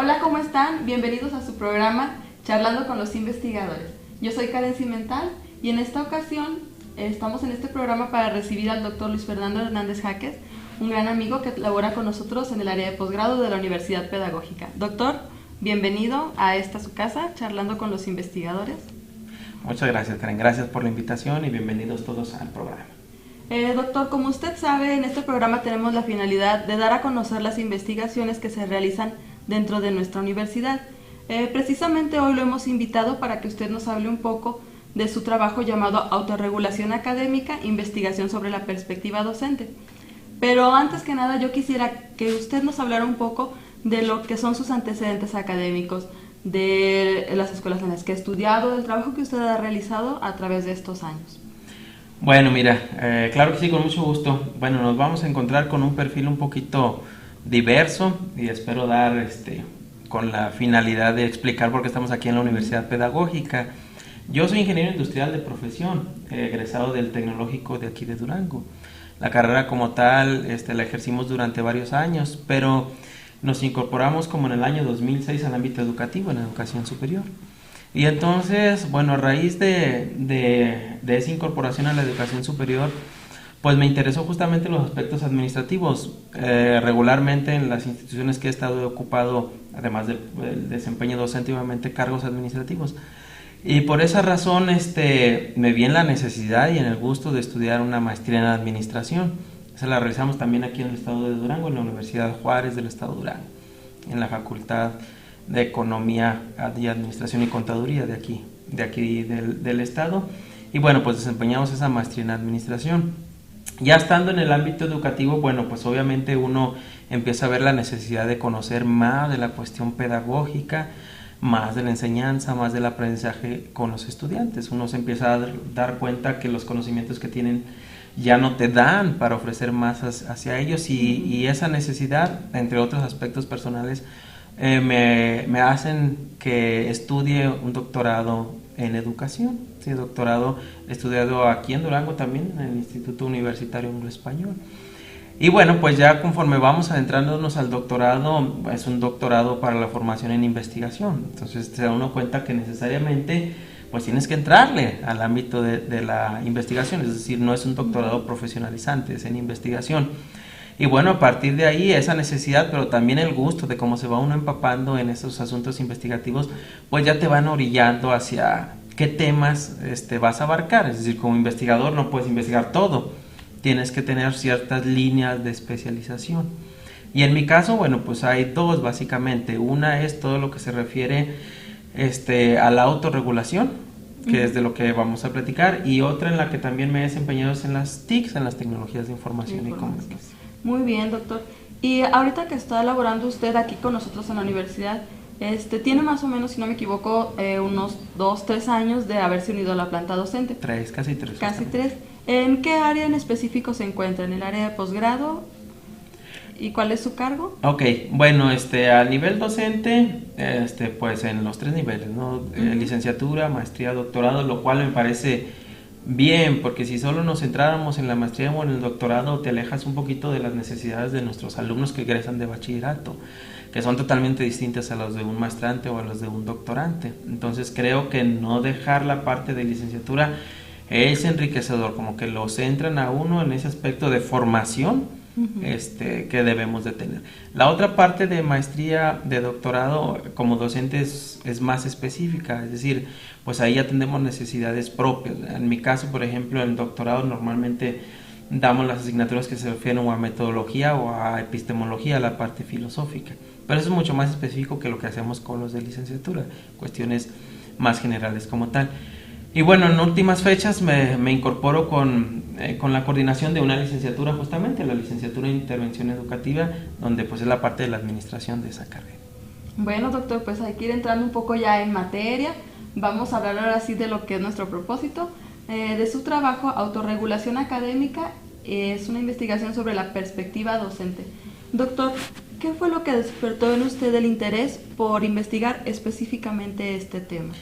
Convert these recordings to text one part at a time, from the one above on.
Hola, ¿cómo están? Bienvenidos a su programa Charlando con los Investigadores. Yo soy Karen Cimental y en esta ocasión estamos en este programa para recibir al doctor Luis Fernando Hernández Jaques, un gran amigo que labora con nosotros en el área de posgrado de la Universidad Pedagógica. Doctor, bienvenido a esta su casa, Charlando con los Investigadores. Muchas gracias, Karen. Gracias por la invitación y bienvenidos todos al programa. Doctor, como usted sabe, en este programa tenemos la finalidad de dar a conocer las investigaciones que se realizan dentro de nuestra universidad. Precisamente hoy lo hemos invitado para que usted nos hable un poco de su trabajo llamado Autorregulación Académica, Investigación sobre la Perspectiva Docente. Pero antes que nada yo quisiera que usted nos hablara un poco de lo que son sus antecedentes académicos, de las escuelas en las que ha estudiado, del trabajo que usted ha realizado a través de estos años. Bueno, mira, claro que sí, con mucho gusto. Bueno, nos vamos a encontrar con un perfil un poquito diverso y espero dar con la finalidad de explicar por qué estamos aquí en la Universidad Pedagógica. Yo soy ingeniero industrial de profesión, egresado del Tecnológico de aquí de Durango. La carrera como tal la ejercimos durante varios años, pero nos incorporamos como en el año 2006 al ámbito educativo, en la educación superior. Y entonces, bueno, a raíz de esa incorporación a la educación superior, pues me interesó justamente los aspectos administrativos. Regularmente en las instituciones que he estado ocupado, además del desempeño docente, obviamente cargos administrativos. Y por esa razón me vi en la necesidad y en el gusto de estudiar una maestría en administración. Esa la realizamos también aquí en el estado de Durango, en la Universidad Juárez del estado de Durango, en la Facultad de Economía y Administración y Contaduría de aquí del estado. Y bueno, pues desempeñamos esa maestría en administración. Ya estando en el ámbito educativo, bueno, pues obviamente uno empieza a ver la necesidad de conocer más de la cuestión pedagógica, más de la enseñanza, más del aprendizaje con los estudiantes. Uno se empieza a dar cuenta que los conocimientos que tienen ya no te dan para ofrecer más hacia ellos y esa necesidad, entre otros aspectos personales, me hacen que estudie un doctorado en educación. Sí, doctorado estudiado aquí en Durango también, en el Instituto Universitario Anglo-Español. Y bueno, pues ya conforme vamos adentrándonos al doctorado, es un doctorado para la formación en investigación. Entonces se da uno cuenta que necesariamente pues tienes que entrarle al ámbito de la investigación, es decir, no es un doctorado profesionalizante, es en investigación. Y bueno, a partir de ahí esa necesidad, pero también el gusto de cómo se va uno empapando en esos asuntos investigativos, pues ya te van orillando hacia qué temas vas a abarcar. Es decir, como investigador no puedes investigar todo, tienes que tener ciertas líneas de especialización. Y en mi caso, bueno, pues hay dos básicamente. Una es todo lo que se refiere a la autorregulación, que es de lo que vamos a platicar, y otra en la que también me he desempeñado es en las TICs, en las tecnologías de información y comunicación. Muy bien, doctor. Y ahorita que está elaborando usted aquí con nosotros en la universidad, tiene más o menos, si no me equivoco, unos 2-3 años de haberse unido a la planta docente. Casi tres. Casi 3. ¿En qué área en específico se encuentra? ¿En el área de posgrado? ¿Y cuál es su cargo? Ok, bueno, a nivel docente, pues en los 3 niveles, ¿no? Licenciatura, maestría, doctorado, lo cual me parece bien, porque si solo nos centráramos en la maestría o en el doctorado, te alejas un poquito de las necesidades de nuestros alumnos que egresan de bachillerato, que son totalmente distintas a las de un maestrante o a las de un doctorante. Entonces creo que no dejar la parte de licenciatura es enriquecedor, como que lo centran a uno en ese aspecto de formación que debemos de tener. La otra parte de maestría, de doctorado como docente es más específica, es decir, pues ahí atendemos necesidades propias. En mi caso, por ejemplo, en el doctorado normalmente damos las asignaturas que se refieren o a metodología o a epistemología, la parte filosófica, pero eso es mucho más específico que lo que hacemos con los de licenciatura, cuestiones más generales como tal. Y bueno, en últimas fechas me incorporo con la coordinación de una licenciatura, justamente la licenciatura en intervención educativa, donde pues es la parte de la administración de esa carrera. Bueno, doctor, pues hay que ir entrando un poco ya en materia. Vamos a hablar ahora sí de lo que es nuestro propósito. De su trabajo, Autorregulación Académica, es una investigación sobre la perspectiva docente. Doctor, ¿qué fue lo que despertó en usted el interés por investigar específicamente este tema?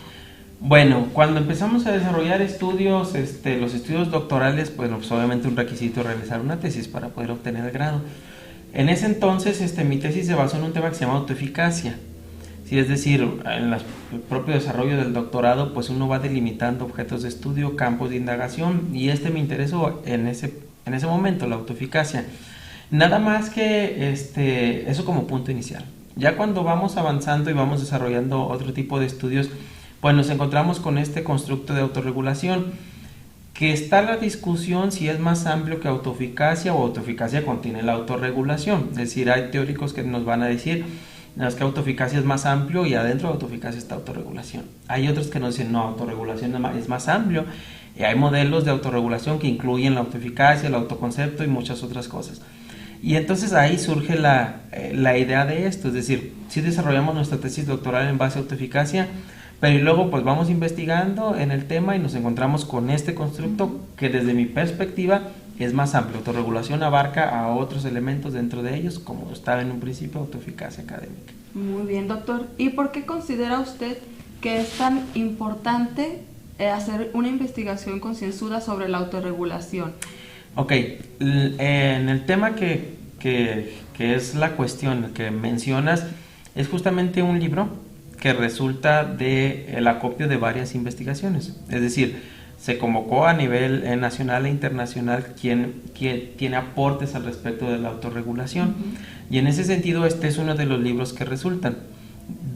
Bueno, cuando empezamos a desarrollar estudios, los estudios doctorales, pues obviamente un requisito realizar una tesis para poder obtener el grado. En ese entonces, mi tesis se basó en un tema que se llama autoeficacia. Sí, es decir, en el propio desarrollo del doctorado, pues uno va delimitando objetos de estudio, campos de indagación, y me interesó en ese momento, la autoeficacia. Nada más que eso como punto inicial. Ya cuando vamos avanzando y vamos desarrollando otro tipo de estudios, pues nos encontramos con este constructo de autorregulación, que está la discusión si es más amplio que autoeficacia o autoeficacia contiene la autorregulación. Es decir, hay teóricos que nos van a decir, no, es que autoeficacia es más amplio y adentro de autoeficacia está autorregulación. Hay otros que nos dicen, no, autorregulación es más amplio. Y hay modelos de autorregulación que incluyen la autoeficacia, el autoconcepto y muchas otras cosas. Y entonces ahí surge la idea de esto, es decir, si desarrollamos nuestra tesis doctoral en base a autoeficacia, pero luego pues vamos investigando en el tema y nos encontramos con este constructo que desde mi perspectiva es más amplio. Autorregulación abarca a otros elementos dentro de ellos, como estaba en un principio, autoeficacia académica. Muy bien, doctor. ¿Y por qué considera usted que es tan importante hacer una investigación concienzuda sobre la autorregulación? Ok, en el tema que es la cuestión que mencionas, es justamente un libro que resulta del acopio de varias investigaciones. Es decir, se convocó a nivel nacional e internacional quien tiene aportes al respecto de la autorregulación. Y en ese sentido, este es uno de los libros que resultan.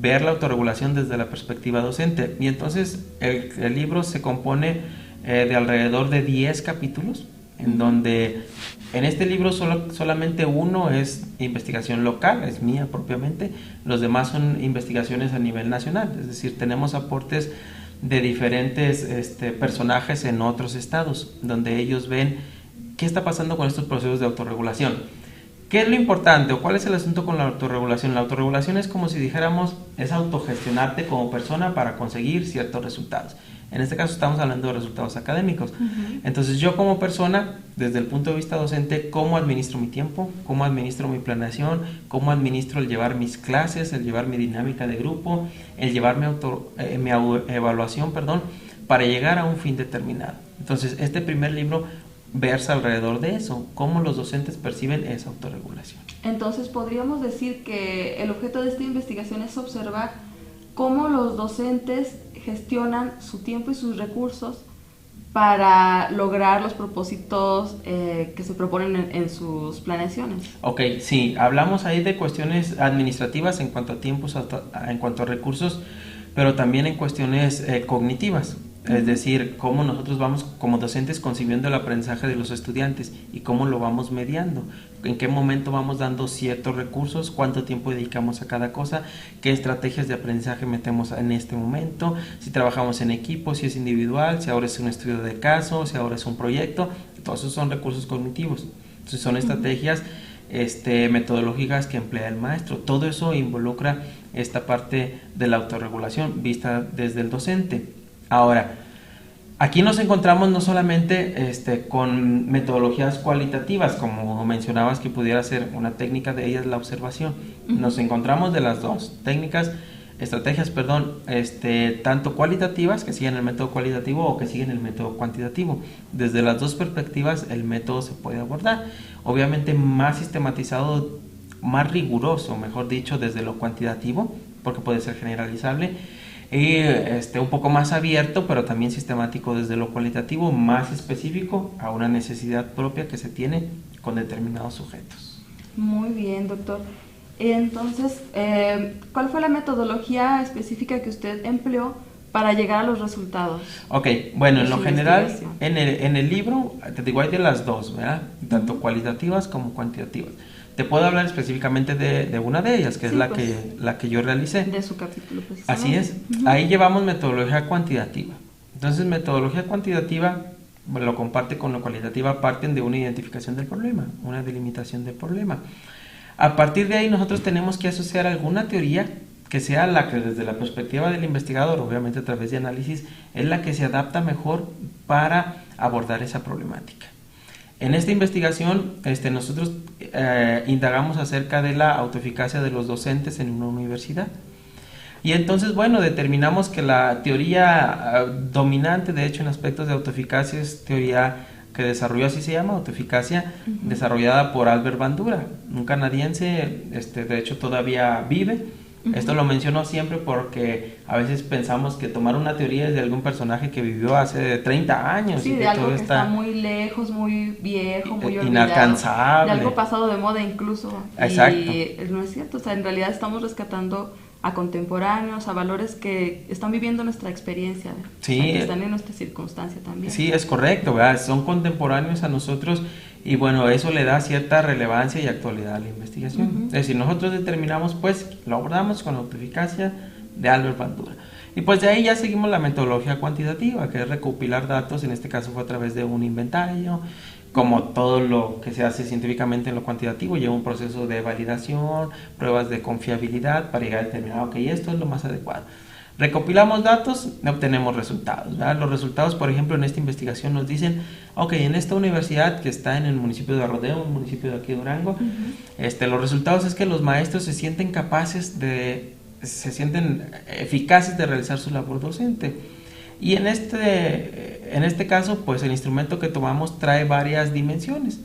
Ver la autorregulación desde la perspectiva docente. Y entonces el libro se compone de alrededor de 10 capítulos, en donde en este libro solamente uno es investigación local, es mía propiamente, los demás son investigaciones a nivel nacional, es decir, tenemos aportes de diferentes personajes en otros estados, donde ellos ven qué está pasando con estos procesos de autorregulación. ¿Qué es lo importante o cuál es el asunto con la autorregulación? La autorregulación es como si dijéramos, es autogestionarte como persona para conseguir ciertos resultados. En este caso estamos hablando de resultados académicos. Entonces yo como persona, desde el punto de vista docente, ¿cómo administro mi tiempo? ¿Cómo administro mi planeación? ¿Cómo administro el llevar mis clases, el llevar mi dinámica de grupo, el llevar mi evaluación, para llegar a un fin determinado? Entonces este primer libro versa alrededor de eso, cómo los docentes perciben esa autorregulación. Entonces podríamos decir que el objeto de esta investigación es observar cómo los docentes gestionan su tiempo y sus recursos para lograr los propósitos que se proponen en sus planeaciones. Ok, sí, hablamos ahí de cuestiones administrativas en cuanto a tiempos, en cuanto a recursos, pero también en cuestiones cognitivas. Es decir, cómo nosotros vamos como docentes concibiendo el aprendizaje de los estudiantes y cómo lo vamos mediando, en qué momento vamos dando ciertos recursos, cuánto tiempo dedicamos a cada cosa, qué estrategias de aprendizaje metemos en este momento, si trabajamos en equipo, si es individual, si ahora es un estudio de caso, si ahora es un proyecto. Todos esos son recursos cognitivos. Entonces son estrategias metodológicas que emplea el maestro. Todo eso involucra esta parte de la autorregulación vista desde el docente. Ahora, aquí nos encontramos no solamente con metodologías cualitativas, como mencionabas que pudiera ser una técnica de ellas la observación. Nos encontramos de las dos estrategias, tanto cualitativas, que siguen el método cualitativo o que siguen el método cuantitativo. Desde las dos perspectivas el método se puede abordar. Obviamente más sistematizado, más riguroso, mejor dicho, desde lo cuantitativo, porque puede ser generalizable, y un poco más abierto, pero también sistemático desde lo cualitativo, más específico a una necesidad propia que se tiene con determinados sujetos. Muy bien, doctor. Entonces, ¿cuál fue la metodología específica que usted empleó para llegar a los resultados? Ok, bueno, en lo general, en el libro, te digo, hay de las dos, ¿verdad? Tanto cualitativas como cuantitativas. Te puedo hablar específicamente de una de ellas, que es la que yo realicé. De su capítulo, precisamente. Así es. Ahí llevamos metodología cuantitativa. Entonces, metodología cuantitativa lo comparte con lo cualitativa, parten de una identificación del problema, una delimitación del problema. A partir de ahí nosotros tenemos que asociar alguna teoría que sea la que desde la perspectiva del investigador, obviamente a través de análisis, es la que se adapta mejor para abordar esa problemática. En esta investigación nosotros indagamos acerca de la autoeficacia de los docentes en una universidad. Y entonces, bueno, determinamos que la teoría dominante, de hecho, en aspectos de autoeficacia es teoría que desarrolló, así se llama, autoeficacia, desarrollada por Albert Bandura, un canadiense, de hecho todavía vive, Esto lo menciono siempre porque a veces pensamos que tomar una teoría es de algún personaje que vivió hace 30 años. Sí, y de que algo todo que está muy lejos, muy viejo, muy olvidado. Inalcanzable. De algo pasado de moda incluso. Exacto. Y no es cierto, o sea, en realidad estamos rescatando a contemporáneos, a valores que están viviendo nuestra experiencia, sí, o sea, que están en nuestra circunstancia también. Sí, es correcto, ¿verdad? Son contemporáneos a nosotros y bueno, eso le da cierta relevancia y actualidad a la investigación. Es decir, nosotros determinamos, pues, lo abordamos con la autoeficacia de Albert Bandura. Y pues de ahí ya seguimos la metodología cuantitativa, que es recopilar datos, en este caso fue a través de un inventario, como todo lo que se hace científicamente en lo cuantitativo, lleva un proceso de validación, pruebas de confiabilidad para llegar a determinar, ok, esto es lo más adecuado. Recopilamos datos, obtenemos resultados, ¿verdad? Los resultados, por ejemplo, en esta investigación nos dicen, ok, en esta universidad que está en el municipio de Rodeo, un municipio de aquí de Durango, los resultados es que los maestros se sienten eficaces de realizar su labor docente. Y en este caso, pues el instrumento que tomamos trae varias dimensiones.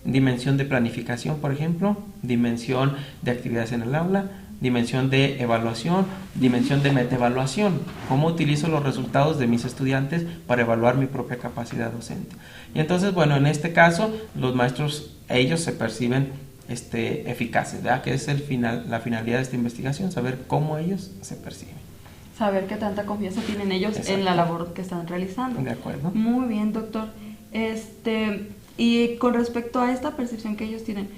Dimensión de planificación, por ejemplo, dimensión de actividades en el aula, dimensión de evaluación, dimensión de metaevaluación. ¿Cómo utilizo los resultados de mis estudiantes para evaluar mi propia capacidad docente? Y entonces, bueno, en este caso, los maestros, ellos se perciben eficaces, ¿verdad? Que es la finalidad de esta investigación, saber cómo ellos se perciben. Saber qué tanta confianza tienen ellos en la labor que están realizando. De acuerdo. Muy bien, doctor. Y con respecto a esta percepción que ellos tienen,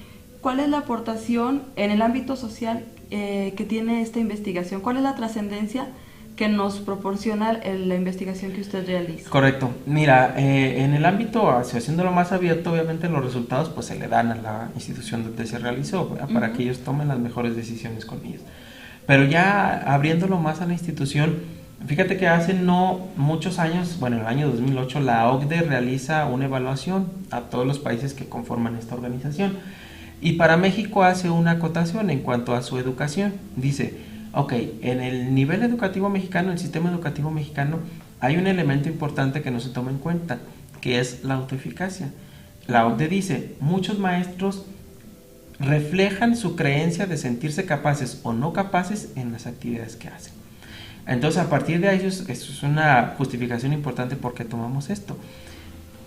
¿cuál es la aportación en el ámbito social que tiene esta investigación? ¿Cuál es la trascendencia que nos proporciona la investigación que usted realiza? Correcto. Mira, en el ámbito, haciéndolo más abierto, obviamente los resultados pues se le dan a la institución donde se realizó, para que ellos tomen las mejores decisiones con ellos. Pero ya abriéndolo más a la institución, fíjate que hace no muchos años, bueno, en el año 2008, la OCDE realiza una evaluación a todos los países que conforman esta organización. Y para México hace una acotación en cuanto a su educación. Dice, ok, en el nivel educativo mexicano, el sistema educativo mexicano, hay un elemento importante que no se toma en cuenta, que es la autoeficacia. La OCDE dice, muchos maestros reflejan su creencia de sentirse capaces o no capaces en las actividades que hacen. Entonces, a partir de ahí, eso es una justificación importante porque tomamos esto.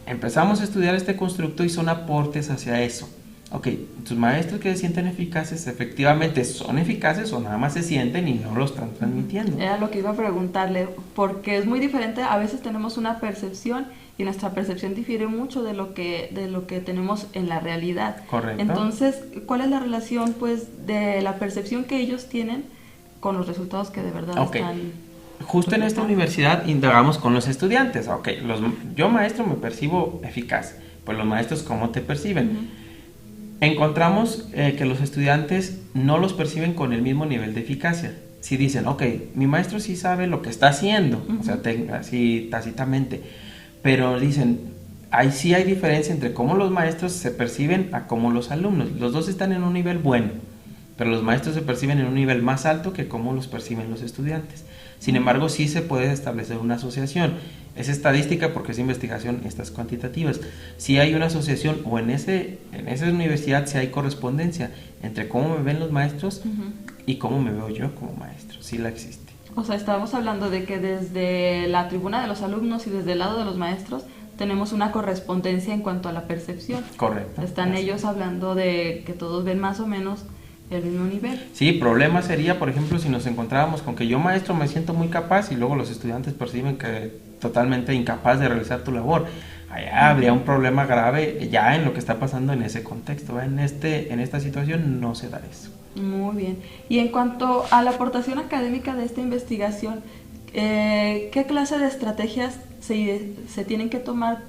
Empezamos a estudiar este constructo y son aportes hacia eso. Ok, tus maestros que se sienten eficaces, efectivamente son eficaces o nada más se sienten y no lo están transmitiendo. Era lo que iba a preguntarle, porque es muy diferente, a veces tenemos una percepción y nuestra percepción difiere mucho de lo que tenemos en la realidad. Correcto. Entonces, ¿cuál es la relación pues de la percepción que ellos tienen con los resultados que de verdad están? Justo en esta universidad indagamos con los estudiantes. Ok, yo maestro me percibo eficaz, pues los maestros ¿cómo te perciben? Encontramos que los estudiantes no los perciben con el mismo nivel de eficacia. Si dicen, ok, mi maestro sí sabe lo que está haciendo, o sea, así tácitamente, pero dicen, ahí sí hay diferencia entre cómo los maestros se perciben a cómo los alumnos. Los dos están en un nivel bueno, pero los maestros se perciben en un nivel más alto que cómo los perciben los estudiantes. Sin embargo, sí se puede establecer una asociación. Es estadística porque es investigación, estas cuantitativas. Si hay una asociación o en esa universidad si hay correspondencia entre cómo me ven los maestros y cómo me veo yo como maestro. Sí la existe. O sea, estamos hablando de que desde la tribuna de los alumnos y desde el lado de los maestros tenemos una correspondencia en cuanto a la percepción. Correcto. Están ellos hablando de que todos ven más o menos el mismo nivel. Sí, problema sería, por ejemplo, si nos encontrábamos con que yo maestro me siento muy capaz y luego los estudiantes perciben que totalmente incapaz de realizar tu labor. Allá habría un problema grave ya en lo que está pasando en ese contexto. En esta situación no se da eso. Muy bien. Y en cuanto a la aportación académica de esta investigación, ¿qué clase de estrategias se tienen que tomar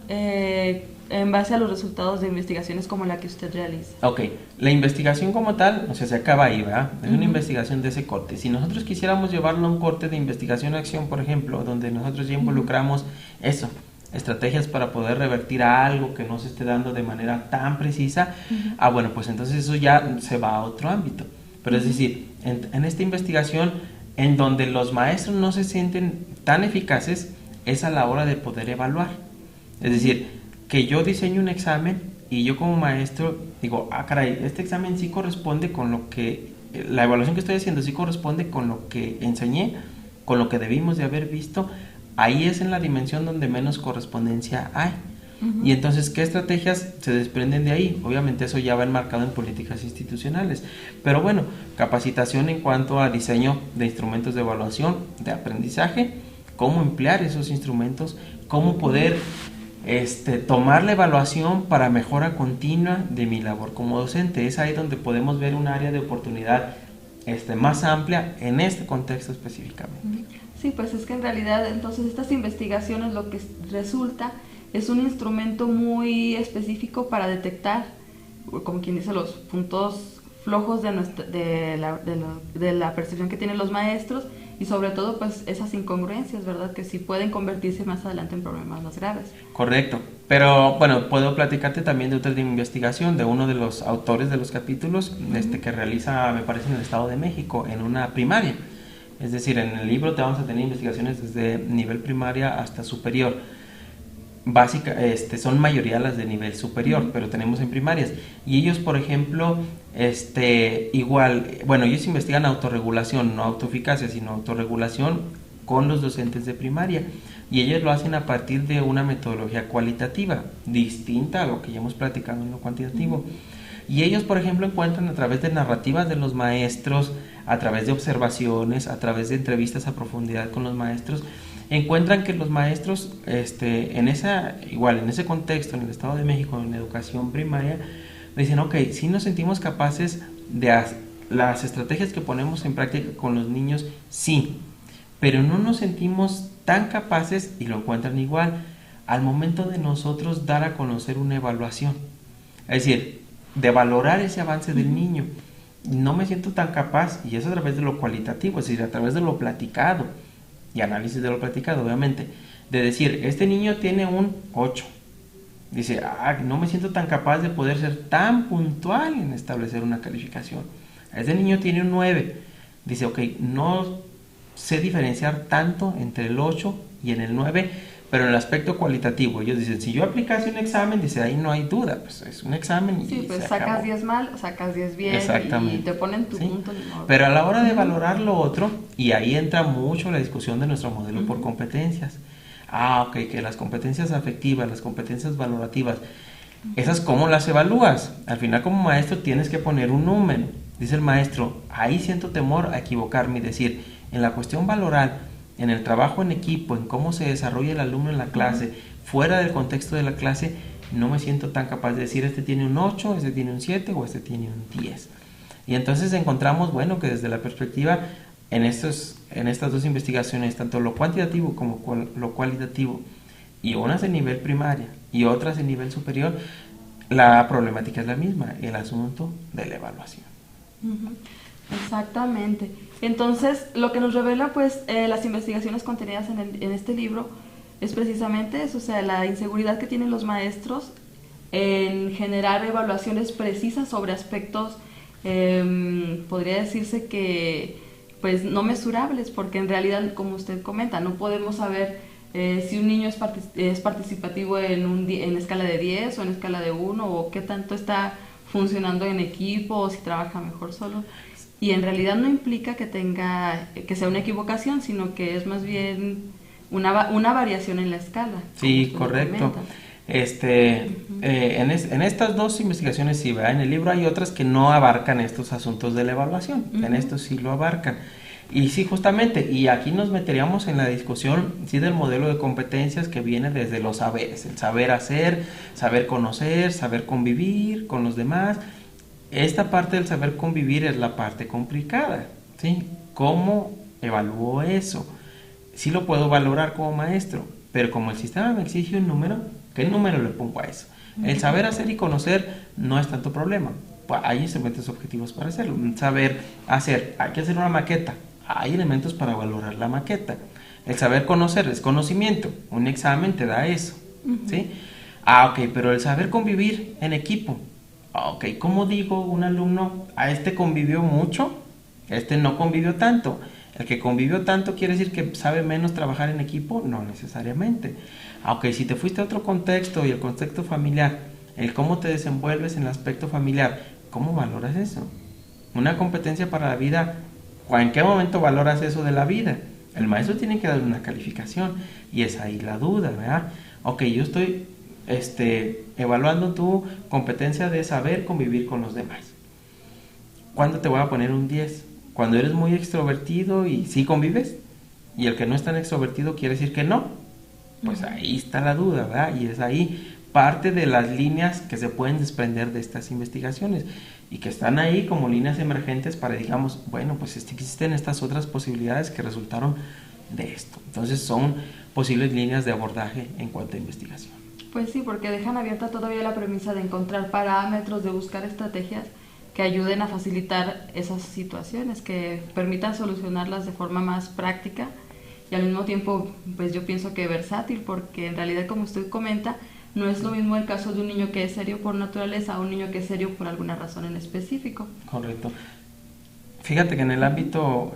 en base a los resultados de investigaciones como la que usted realiza? Ok, la investigación como tal, o sea, se acaba ahí, ¿verdad? Es una investigación de ese corte. Si nosotros quisiéramos llevarlo a un corte de investigación-acción, por ejemplo, donde nosotros ya involucramos eso, estrategias para poder revertir a algo que no se esté dando de manera tan precisa, bueno, pues entonces eso ya se va a otro ámbito. Pero es decir, en esta investigación, en donde los maestros no se sienten tan eficaces, es a la hora de poder evaluar. Es decir, que yo diseño un examen y yo como maestro digo, caray, este examen sí corresponde con lo que la evaluación que estoy haciendo sí corresponde con lo que enseñé, con lo que debimos de haber visto, ahí es en la dimensión donde menos correspondencia hay. Y entonces, ¿qué estrategias se desprenden de ahí? Obviamente eso ya va enmarcado en políticas institucionales, pero bueno, capacitación en cuanto a diseño de instrumentos de evaluación, de aprendizaje, cómo emplear esos instrumentos, cómo poder tomar la evaluación para mejora continua de mi labor como docente. Es ahí donde podemos ver un área de oportunidad más amplia en este contexto específicamente. Sí, pues es que en realidad entonces estas investigaciones lo que resulta es un instrumento muy específico para detectar, como quien dice, los puntos flojos de la percepción que tienen los maestros y sobre todo pues esas incongruencias, ¿verdad? Que sí pueden convertirse más adelante en problemas más graves. Correcto, pero bueno, puedo platicarte también de otra investigación de uno de los autores de los capítulos que realiza, me parece, en el Estado de México, en una primaria. Es decir, en el libro te vamos a tener investigaciones desde nivel primaria hasta superior. Son mayoría las de nivel superior, pero tenemos en primarias. Y ellos, por ejemplo, igual, bueno, ellos investigan autorregulación, no autoeficacia, sino autorregulación con los docentes de primaria. Y ellos lo hacen a partir de una metodología cualitativa, distinta a lo que ya hemos platicado en lo cuantitativo. Y ellos, por ejemplo, encuentran a través de narrativas de los maestros, a través de observaciones, a través de entrevistas a profundidad con los maestros, encuentran que los maestros, en ese contexto, en el Estado de México, en educación primaria, dicen, ok, sí nos sentimos capaces de las estrategias que ponemos en práctica con los niños, sí, pero no nos sentimos tan capaces, y lo encuentran igual, al momento de nosotros dar a conocer una evaluación. Es decir, de valorar ese avance del niño. No me siento tan capaz, y eso a través de lo cualitativo, es decir, a través de lo platicado, y análisis de lo platicado, obviamente, de decir, este niño tiene un 8. Dice, no me siento tan capaz de poder ser tan puntual en establecer una calificación. Este niño tiene un 9. Dice, ok, no sé diferenciar tanto entre el 8 y en el 9, pero en el aspecto cualitativo. Ellos dicen, si yo aplicase un examen, dice, ahí no hay duda, pues es un examen y sí, pues se sacas acabó. 10 mal, sacas 10 bien. Exactamente. Y te ponen tu ¿Sí? punto. Pero a la hora de valorar lo otro, y ahí entra mucho la discusión de nuestro modelo por competencias. Ok, que las competencias afectivas, las competencias valorativas, esas cómo las evalúas. Al final como maestro tienes que poner un número. Dice el maestro, ahí siento temor a equivocarme y decir, en la cuestión valoral, en el trabajo en equipo, en cómo se desarrolla el alumno en la clase, fuera del contexto de la clase, no me siento tan capaz de decir, este tiene un 8, este tiene un 7 o este tiene un 10. Y entonces encontramos, bueno, que desde la perspectiva, en estas dos investigaciones, tanto lo cuantitativo como lo cualitativo, y unas en nivel primaria y otras en nivel superior, la problemática es la misma, el asunto de la evaluación. Exactamente. Entonces, lo que nos revela pues las investigaciones contenidas en este libro es precisamente eso, o sea, la inseguridad que tienen los maestros en generar evaluaciones precisas sobre aspectos, podría decirse que pues no mesurables, porque en realidad, como usted comenta, no podemos saber si un niño es participativo en escala de 10 o en escala de 1, o qué tanto está funcionando en equipo, o si trabaja mejor solo. Y en realidad no implica que sea una equivocación, sino que es más bien una variación en la escala. Sí, correcto. En estas dos investigaciones sí, ¿verdad? En el libro hay otras que no abarcan estos asuntos de la evaluación, en estos sí lo abarcan. Y sí, justamente, y aquí nos meteríamos en la discusión, sí, del modelo de competencias que viene desde los saberes, el saber hacer, saber conocer, saber convivir con los demás. Esta parte del saber convivir es la parte complicada, ¿sí? ¿Cómo evalúo eso? Sí lo puedo valorar como maestro, pero como el sistema me exige un número, ¿qué número le pongo a eso? El saber hacer y conocer no es tanto problema. Hay instrumentos objetivos para hacerlo. Saber hacer, hay que hacer una maqueta. Hay elementos para valorar la maqueta. El saber conocer es conocimiento. Un examen te da eso, ¿sí? Ok, pero el saber convivir en equipo. Ok, ¿cómo digo un alumno, a este convivió mucho, este no convivió tanto? El que convivió tanto quiere decir que sabe menos trabajar en equipo, no necesariamente. Ok, si te fuiste a otro contexto y el contexto familiar, el cómo te desenvuelves en el aspecto familiar, ¿cómo valoras eso? Una competencia para la vida, ¿en qué momento valoras eso de la vida? El maestro tiene que dar una calificación y es ahí la duda, ¿verdad? Ok, yo estoy evaluando tu competencia de saber convivir con los demás. ¿Cuándo te voy a poner un 10? Cuando eres muy extrovertido y sí convives, y el que no es tan extrovertido quiere decir que no. Pues ahí está la duda, ¿verdad? Y es ahí parte de las líneas que se pueden desprender de estas investigaciones y que están ahí como líneas emergentes para, digamos, bueno, pues existen estas otras posibilidades que resultaron de esto. Entonces son posibles líneas de abordaje en cuanto a investigación. Pues sí, porque dejan abierta todavía la premisa de encontrar parámetros, de buscar estrategias que ayuden a facilitar esas situaciones, que permitan solucionarlas de forma más práctica y al mismo tiempo, pues yo pienso que versátil, porque en realidad, como usted comenta, no es lo mismo el caso de un niño que es serio por naturaleza a un niño que es serio por alguna razón en específico. Correcto. Fíjate que en el ámbito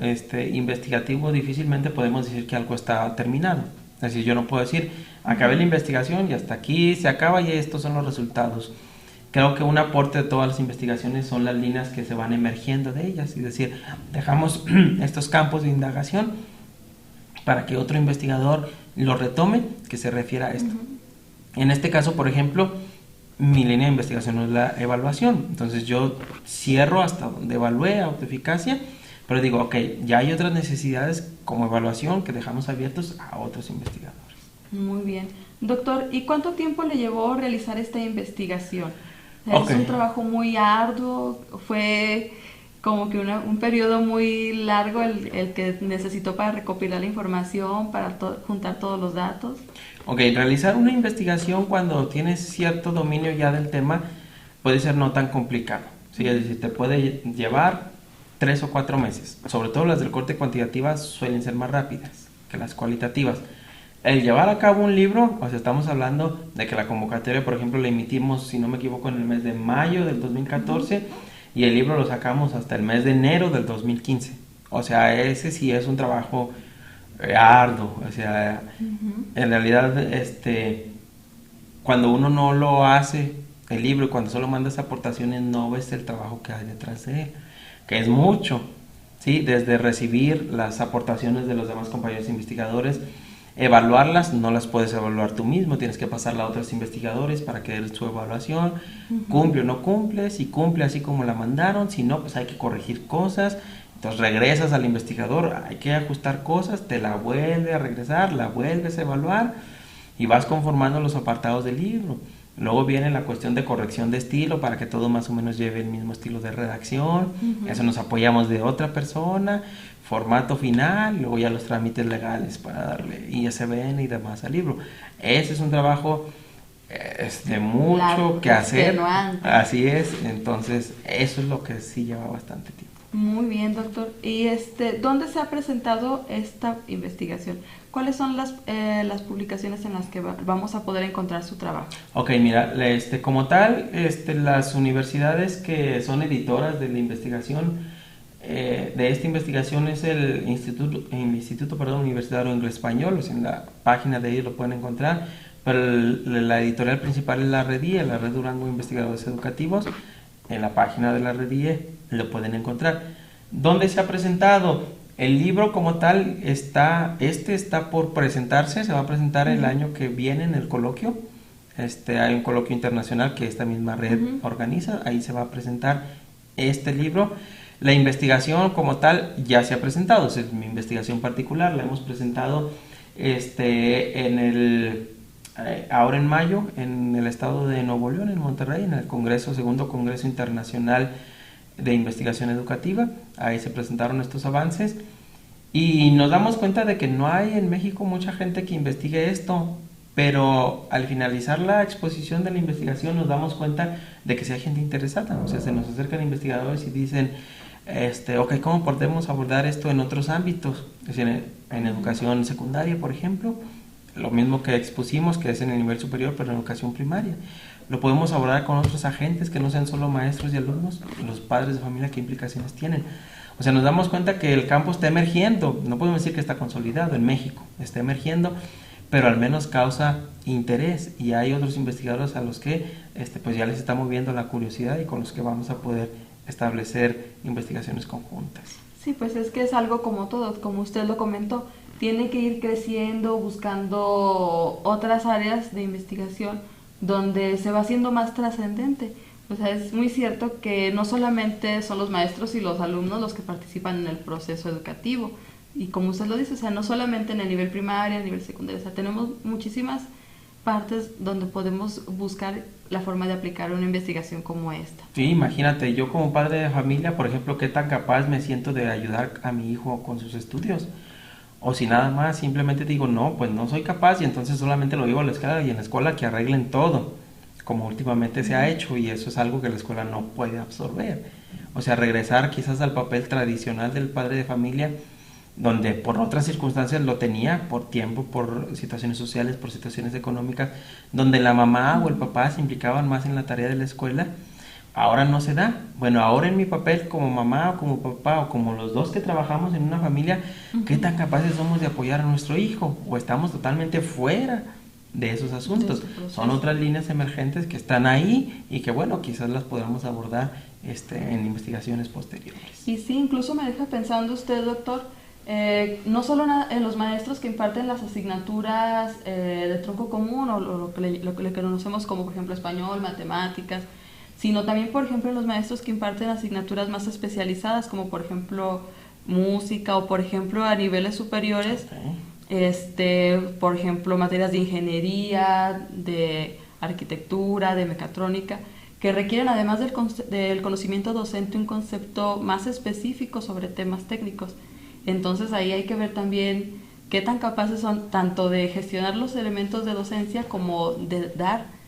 investigativo difícilmente podemos decir que algo está terminado. Es decir, yo no puedo decir, acabé la investigación y hasta aquí se acaba y estos son los resultados. Creo que un aporte de todas las investigaciones son las líneas que se van emergiendo de ellas, es decir, dejamos estos campos de indagación para que otro investigador lo retome, que se refiera a esto. En este caso, por ejemplo, mi línea de investigación es la evaluación, entonces yo cierro hasta donde evalué autoeficacia, pero digo, ok, ya hay otras necesidades como evaluación que dejamos abiertos a otros investigadores. Muy bien. Doctor, ¿y cuánto tiempo le llevó realizar esta investigación? Okay. ¿Es un trabajo muy arduo? ¿Fue como que un periodo muy largo el que necesitó para recopilar la información, para juntar todos los datos? Ok, realizar una investigación cuando tienes cierto dominio ya del tema puede ser no tan complicado, ¿sí? Es decir, te puede llevar 3 o 4 meses, sobre todo las del corte cuantitativas suelen ser más rápidas que las cualitativas. El llevar a cabo un libro, o sea, estamos hablando de que la convocatoria, por ejemplo, la emitimos, si no me equivoco, en el mes de mayo del 2014 y el libro lo sacamos hasta el mes de enero del 2015. O sea, ese sí es un trabajo arduo. O sea, en realidad, cuando uno no lo hace, el libro, y cuando solo mandas aportaciones, no ves el trabajo que hay detrás de él, que es mucho, ¿sí? Desde recibir las aportaciones de los demás compañeros investigadores, evaluarlas, no las puedes evaluar tú mismo, tienes que pasarla a otros investigadores para que den su evaluación, cumple o no cumple, si cumple así como la mandaron, si no, pues hay que corregir cosas, entonces regresas al investigador, hay que ajustar cosas, te la vuelve a regresar, la vuelves a evaluar y vas conformando los apartados del libro. Luego viene la cuestión de corrección de estilo para que todo más o menos lleve el mismo estilo de redacción, eso nos apoyamos de otra persona, formato final, luego ya los trámites legales para darle ISBN y demás al libro. Ese es un trabajo de mucho largo, que hacer, así es, entonces eso es lo que sí lleva bastante tiempo. Muy bien, doctor. ¿Y dónde se ha presentado esta investigación? ¿Cuáles son las publicaciones en las que vamos a poder encontrar su trabajo? Ok, mira, como tal, las universidades que son editoras de la investigación, de esta investigación es el Instituto Universitario Inglés-Español, o sea, en la página de ellos lo pueden encontrar, pero la editorial principal es la REDIE, la Red Durango de Investigadores Educativos. En la página de la REDIE lo pueden encontrar. ¿Dónde se ha presentado? El libro como tal está por presentarse, se va a presentar el año que viene en el coloquio. Hay un coloquio internacional que esta misma red organiza, ahí se va a presentar este libro. La investigación como tal ya se ha presentado, es mi investigación particular, la hemos presentado ahora en mayo en el estado de Nuevo León, en Monterrey, en el segundo Congreso Internacional de Investigación Educativa. Ahí se presentaron estos avances y nos damos cuenta de que no hay en México mucha gente que investigue esto, pero al finalizar la exposición de la investigación nos damos cuenta de que sí hay gente interesada. O sea, se nos acercan investigadores y dicen, ok, ¿cómo podemos abordar esto en otros ámbitos? Es decir, en educación secundaria, por ejemplo, lo mismo que expusimos, que es en el nivel superior, pero en educación primaria. Lo podemos abordar con otros agentes que no sean solo maestros y alumnos, los padres de familia, ¿qué implicaciones tienen? O sea, nos damos cuenta que el campo está emergiendo, no podemos decir que está consolidado en México, está emergiendo, pero al menos causa interés y hay otros investigadores a los que pues ya les está moviendo la curiosidad y con los que vamos a poder establecer investigaciones conjuntas. Sí, pues es que es algo como todo, como usted lo comentó, tiene que ir creciendo, buscando otras áreas de investigación donde se va haciendo más trascendente. O sea, es muy cierto que no solamente son los maestros y los alumnos los que participan en el proceso educativo, y como usted lo dice, o sea, no solamente en el nivel primario, a nivel secundario, o sea, tenemos muchísimas partes donde podemos buscar la forma de aplicar una investigación como esta. Sí, imagínate, yo como padre de familia, por ejemplo, qué tan capaz me siento de ayudar a mi hijo con sus estudios. O si nada más simplemente digo, no, pues no soy capaz y entonces solamente lo digo a la escuela y en la escuela que arreglen todo, como últimamente se ha hecho, y eso es algo que la escuela no puede absorber. O sea, regresar quizás al papel tradicional del padre de familia, donde por otras circunstancias lo tenía, por tiempo, por situaciones sociales, por situaciones económicas, donde la mamá o el papá se implicaban más en la tarea de la escuela. Ahora no se da. Bueno, ahora en mi papel como mamá o como papá o como los dos que trabajamos en una familia, ¿qué tan capaces somos de apoyar a nuestro hijo? ¿O estamos totalmente fuera de esos asuntos? Son otras líneas emergentes que están ahí y que, bueno, quizás las podamos abordar en investigaciones posteriores. Y sí, incluso me deja pensando usted, doctor, no solo en los maestros que imparten las asignaturas de tronco común o lo que le conocemos como, por ejemplo, español, matemáticas, sino también, por ejemplo, en los maestros que imparten asignaturas más especializadas, como por ejemplo música o por ejemplo a niveles superiores, por ejemplo materias de ingeniería, de arquitectura, de mecatrónica, que requieren además del conocimiento docente un concepto más específico sobre temas técnicos. Entonces ahí hay que ver también qué tan capaces son tanto de gestionar los elementos de docencia como de dar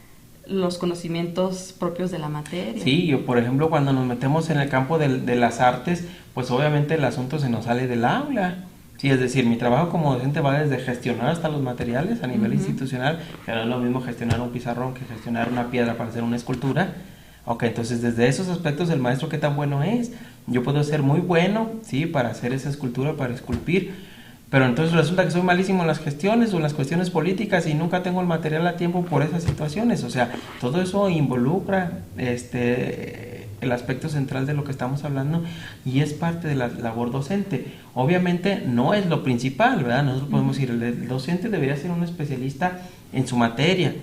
los conocimientos propios de la materia. Sí, yo por ejemplo cuando nos metemos en el campo de las artes, pues obviamente el asunto se nos sale del aula. Sí, es decir, mi trabajo como docente va desde gestionar hasta los materiales a nivel institucional, que no es lo mismo gestionar un pizarrón que gestionar una piedra para hacer una escultura. Ok, entonces desde esos aspectos el maestro qué tan bueno es. Yo puedo ser muy bueno, sí, para hacer esa escultura, para esculpir, pero entonces resulta que soy malísimo en las gestiones o en las cuestiones políticas y nunca tengo el material a tiempo por esas situaciones. O sea, todo eso involucra el aspecto central de lo que estamos hablando y es parte de la labor docente. Obviamente no es lo principal, ¿verdad? Nosotros podemos decir, el docente debería ser un especialista en su materia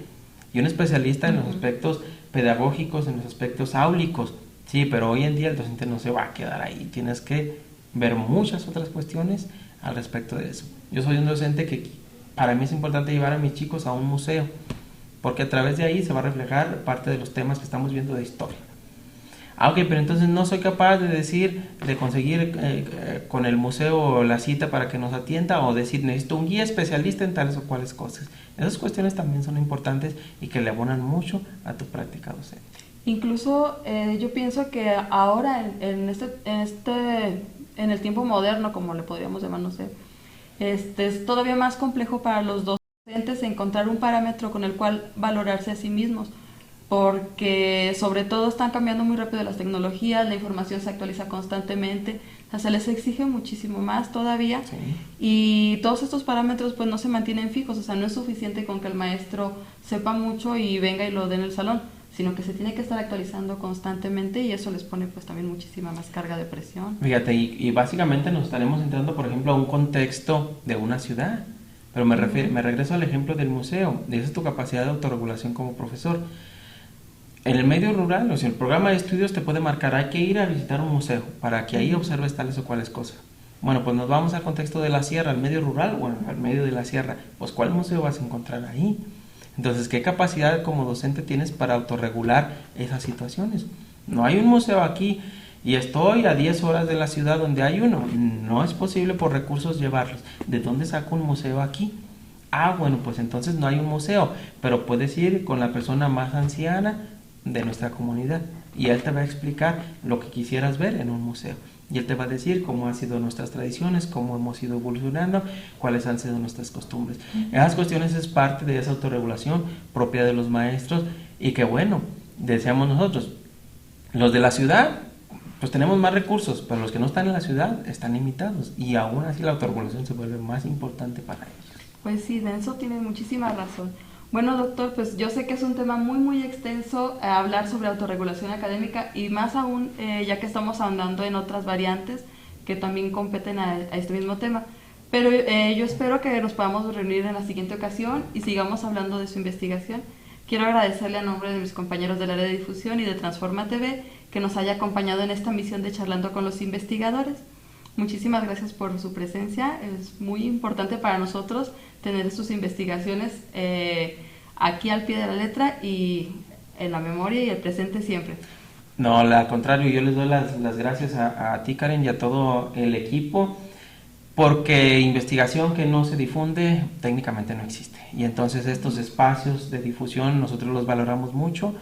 y un especialista en los aspectos pedagógicos, en los aspectos áulicos. Sí, pero hoy en día el docente no se va a quedar ahí. Tienes que ver muchas otras cuestiones al respecto de eso. Yo soy un docente que para mí es importante llevar a mis chicos a un museo, porque a través de ahí se va a reflejar parte de los temas que estamos viendo de historia. Ok, pero entonces no soy capaz de decir, de conseguir con el museo la cita para que nos atienda o decir necesito un guía especialista en tales o cuales cosas. Esas cuestiones también son importantes y que le abonan mucho a tu práctica docente. Incluso yo pienso que ahora en el tiempo moderno, como le podríamos llamar, no sé, es todavía más complejo para los docentes encontrar un parámetro con el cual valorarse a sí mismos, porque sobre todo están cambiando muy rápido las tecnologías, la información se actualiza constantemente, o sea, se les exige muchísimo más todavía, y todos estos parámetros pues no se mantienen fijos, o sea, no es suficiente con que el maestro sepa mucho y venga y lo dé en el salón, sino que se tiene que estar actualizando constantemente y eso les pone pues también muchísima más carga de presión. Fíjate, y básicamente nos estaremos entrando, por ejemplo, a un contexto de una ciudad, pero me regreso al ejemplo del museo, esa es tu capacidad de autorregulación como profesor. En el medio rural, o sea, el programa de estudios te puede marcar, hay que ir a visitar un museo para que ahí observes tales o cuales cosas. Bueno, pues nos vamos al contexto de la sierra, al medio rural, bueno, al medio de la sierra, pues ¿cuál museo vas a encontrar ahí? Entonces, ¿qué capacidad como docente tienes para autorregular esas situaciones? No hay un museo aquí y estoy a 10 horas de la ciudad donde hay uno. No es posible por recursos llevarlos. ¿De dónde saco un museo aquí? Ah, bueno, pues entonces no hay un museo, pero puedes ir con la persona más anciana de nuestra comunidad y él te va a explicar lo que quisieras ver en un museo. Y él te va a decir cómo han sido nuestras tradiciones, cómo hemos ido evolucionando, cuáles han sido nuestras costumbres. Esas cuestiones es parte de esa autorregulación propia de los maestros y que bueno, deseamos nosotros. Los de la ciudad, pues tenemos más recursos, pero los que no están en la ciudad están limitados y aún así la autorregulación se vuelve más importante para ellos. Pues sí, de eso tiene muchísima razón. Bueno, doctor, pues yo sé que es un tema muy extenso hablar sobre autorregulación académica y más aún ya que estamos ahondando en otras variantes que también competen a este mismo tema. Pero yo espero que nos podamos reunir en la siguiente ocasión y sigamos hablando de su investigación. Quiero agradecerle a nombre de mis compañeros del área de difusión y de Transforma TV que nos haya acompañado en esta misión de Charlando con los Investigadores. Muchísimas gracias por su presencia. Es muy importante para nosotros tener sus investigaciones aquí al pie de la letra y en la memoria y el presente siempre. No, al contrario, yo les doy las gracias a ti, Karen, y a todo el equipo, porque investigación que no se difunde técnicamente no existe. Y entonces estos espacios de difusión nosotros los valoramos mucho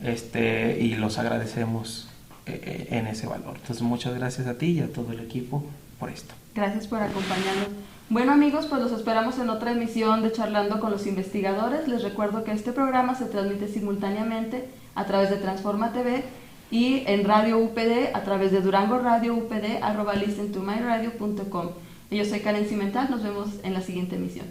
y los agradecemos en ese valor. Entonces muchas gracias a ti y a todo el equipo por esto. Gracias por acompañarnos. Bueno amigos, pues los esperamos en otra emisión de Charlando con los Investigadores. Les recuerdo que este programa se transmite simultáneamente a través de Transforma TV y en Radio UPD a través de Durango Radio UPD @listentomyradio.com. Yo soy Karen Cimental, nos vemos en la siguiente emisión.